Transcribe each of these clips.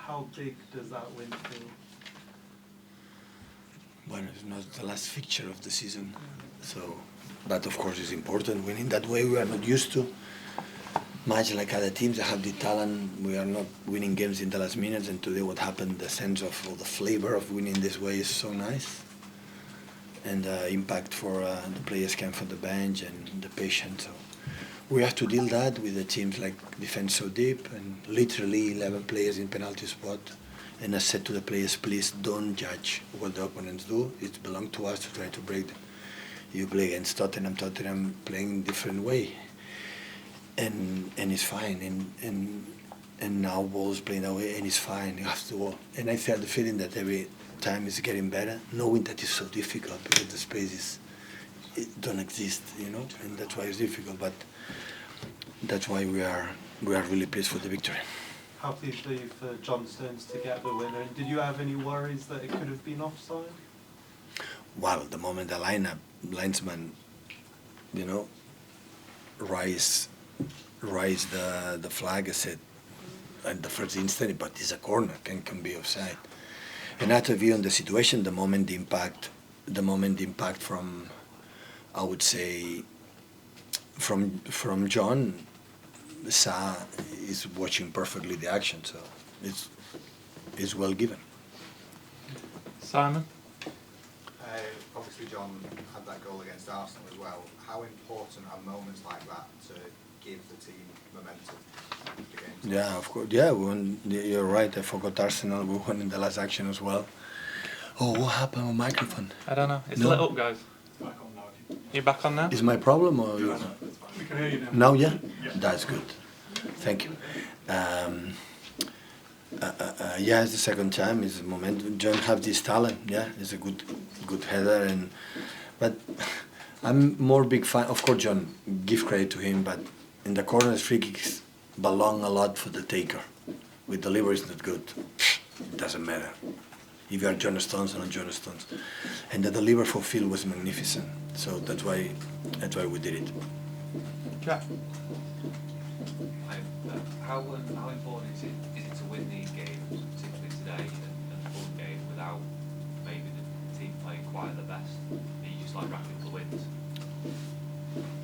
How big does that win feel? Well, it's not the last fixture of the season, so that of course is important. Winning that way we are not used to. Much like other teams that have the talent, we are not winning games in the last minutes. And today, what happened, the sense of or the flavor of winning this way is so nice, and the impact for the players came from the bench and the patience. So we have to deal that with the teams like defense so deep and literally 11 players in penalty spot. And I said to the players, please don't judge what the opponents do. It belongs to us to try to break them. You play against Tottenham playing different way, and it's fine. And now Wolves playing that way, and it's fine. You have to. And I felt the feeling that every time is getting better, knowing that it's so difficult because the spaces don't exist, and that's why it's difficult. But that's why we are really pleased for the victory. How pleased are you for John Stones to get the winner? And did you have any worries that it could have been offside? Well, the moment the linesman, raised the flag, I said, at the first instant, but it's a corner, can be offside. And after viewing the situation, the moment the impact from, I would say, from John, Sa is watching perfectly the action, so it's well given. Simon? Obviously, John had that goal against Arsenal as well. How important are moments like that to give the team momentum? Yeah, of course. Yeah, you're right. I forgot Arsenal. We won in the last action as well. Oh, what happened with microphone? I don't know. It's No? lit up, guys. Back on now. You back on now? Is my problem or you? We can hear you now. Now, yeah? Yeah. That's good. Thank you. Yeah, it's the second time. It's a moment. John have this talent. Yeah, he's a good header, but I'm more big fan. Of course, John, give credit to him, but in the corners, free kicks belong a lot for the taker. With delivery, it's not good. It doesn't matter if you are John Stones or not John Stones. And the delivery for Phil was magnificent. So that's why we did it. Jack? How important is it to win these games, particularly today, and a fun game, without maybe the team playing quite the best? Are you just like racking for wins?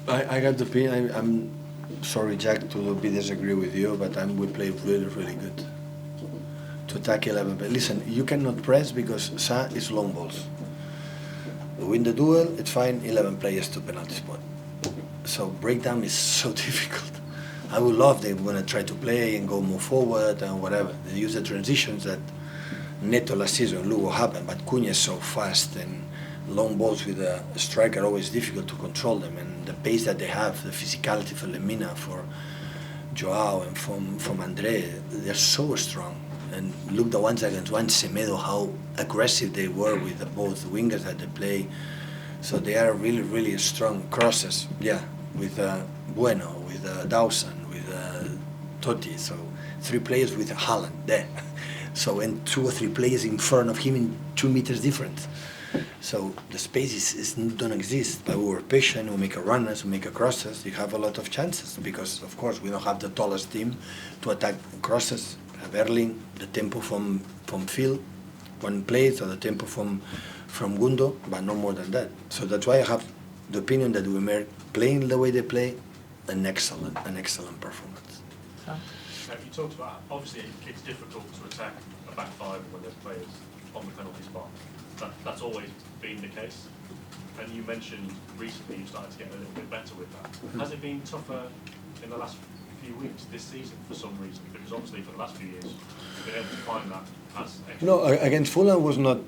I got the opinion. I'm sorry, Jack, to disagree with you, but we played really, really good. To attack 11, but listen, you cannot press because Sa is long balls. Win the duel, it's fine. 11 players to penalty spot. So breakdown is so difficult. I would love they want to try to play and go more forward and whatever. They use the transitions that Neto last season, look what happened. But Cunha is so fast, and long balls with a striker always difficult to control them. And the pace that they have, the physicality for Lemina, for Joao, and from Andre, they're so strong. And look the ones against one Semedo, how aggressive they were with both wingers that they play. So they are really, really strong crosses. Yeah, with Bueno, with Dawson, with Totti. So 3 players with Haaland there. So and 2 or 3 players in front of him in 2 meters difference. So the spaces don't exist. But we were patient. We make a runners, we make a crosses. You have a lot of chances because of course we don't have the tallest team to attack crosses. Have Erling, the tempo from Phil, one place, or the tempo from Gundo, but no more than that. So that's why I have the opinion that we are playing the way they play, an excellent performance. Now, you talked about, obviously it's difficult to attack a back five when there's players on the penalty spot. That's always been the case. And you mentioned recently you started to get a little bit better with that. Mm-hmm. Has it been tougher in the last few weeks this season for some reason? Because obviously for the last few years you've been able to find that as extra. No, against Fulham was not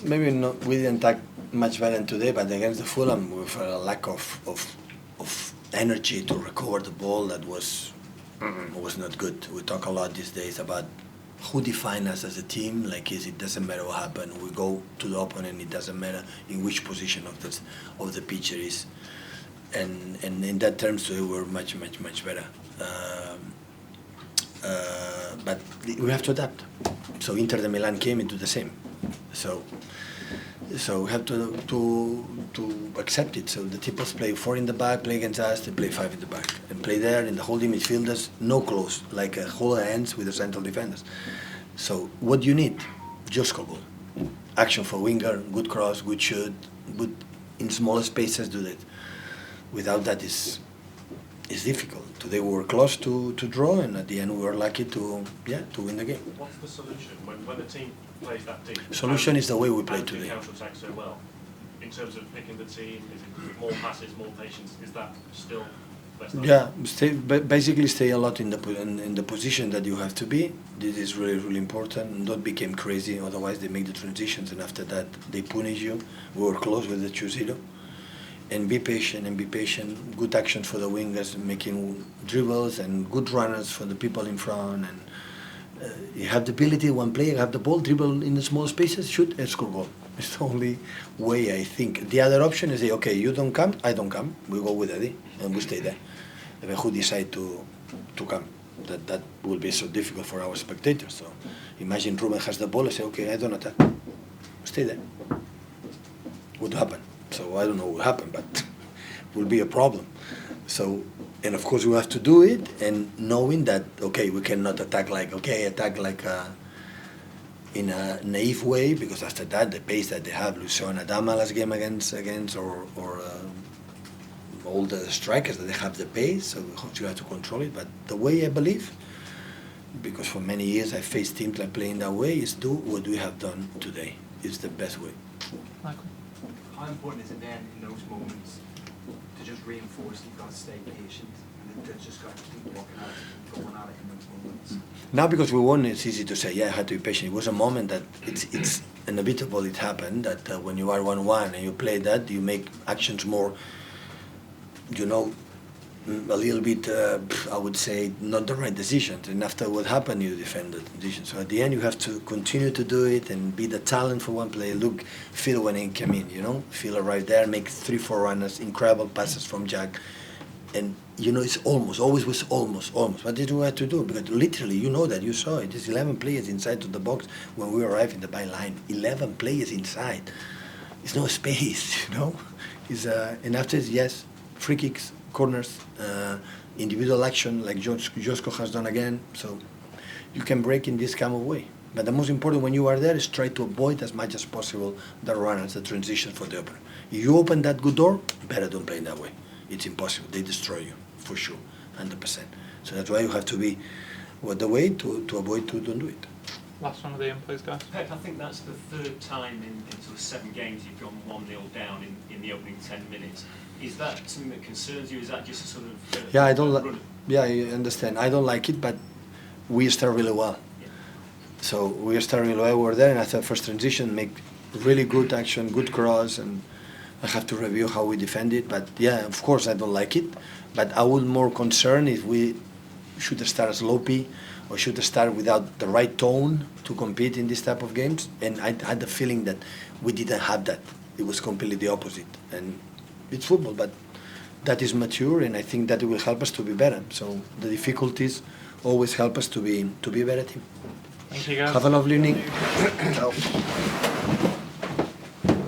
maybe not. We didn't attack much better than today, but against the Fulham with a lack of energy to recover the ball that was not good. We talk a lot these days about who define us as a team. Like it doesn't matter what happened. We go to the opponent. It doesn't matter in which position of the pitch it is. And in that terms, we were much better. But we have to adapt. So Inter de Milan came into the same. So we have to accept it. So the Tipos play 4 in the back, play against us, they play 5 in the back. And play there, and the holding midfielders, no close, like a whole hands with the central defenders. So what do you need? Just score goal. Action for winger, good cross, good shoot, good in smaller spaces do that. Without that is difficult. Today we were close to draw, and at the end we were lucky to win the game. What's the solution when the team plays that deep? Solution is the way we play and today. Counter-attack so well. In terms of picking the team, is it more passes, more patience? Is that still best? Yeah, basically stay a lot in the position that you have to be. This is really, really important. Don't become crazy, otherwise they make the transitions, and after that they punish you. We were close with the 2-0. And be patient and be patient. Good actions for the wingers, making dribbles, and good runners for the people in front. And you have the ability, one player have the ball, dribble in the small spaces, shoot and score goal. It's the only way, I think. The other option is say, okay, you don't come, I don't come. We go with Eddie and we stay there. And who decide to come? That will be so difficult for our spectators. So imagine Ruben has the ball and say, okay, I don't attack. Stay there. What will happen? So I don't know what will happen, but it will be a problem. So, and of course we have to do it, and knowing that, okay, we cannot attack like in a naive way, because after that, the pace that they have, Lucio and Adama last game against or all the strikers that they have the pace, so you have to control it. But the way I believe, because for many years I faced teams like playing that way, is do what we have done today. It's the best way. Michael? How important is it then in those moments to just reinforce that you've got to stay patient and that just got to keep working at it, going at it in those moments? Now because we won, it's easy to say, yeah, I had to be patient. It was a moment that it's inevitable. It happened that when you are 1-1 and you play that, you make actions more, a little bit, I would say, not the right decisions. And after what happened, you defend the decision. So at the end, you have to continue to do it and be the talent for one player. Look, Phil when he came in, Phil arrived there, make 3-4 runners, incredible passes from Jack. And, it's always was almost. What did we have to do? Because literally, that, you saw it. There's 11 players inside of the box when we arrived in the byline. 11 players inside. There's no space, And after, yes, free kicks, corners, individual action like Josko has done again. So you can break in this kind of way. But the most important when you are there is try to avoid as much as possible the runners, the transitions for the opener. If you open that good door, better don't play in that way. It's impossible. They destroy you, for sure, 100%. So that's why you have to be the way to avoid to don't do it. Last one of the please, guys. Pep, I think that's the third time in sort of 7 games you've gone 1-0 down in the opening 10 minutes. Is that something that concerns you? Is that just a sort of... Yeah, I don't like... Yeah, I understand. I don't like it, but we start really well. Yeah. So we start really well. We're there, and after first transition, make really good action, good cross, and I have to review how we defend it. But yeah, of course, I don't like it. But I would more concern if we should start sloppy or should start without the right tone to compete in this type of games. And I had the feeling that we didn't have that. It was completely the opposite. And it's football, but that is mature, and I think that it will help us to be better. So the difficulties always help us to be a better team. Thank you, guys. Have a lovely evening. Ciao.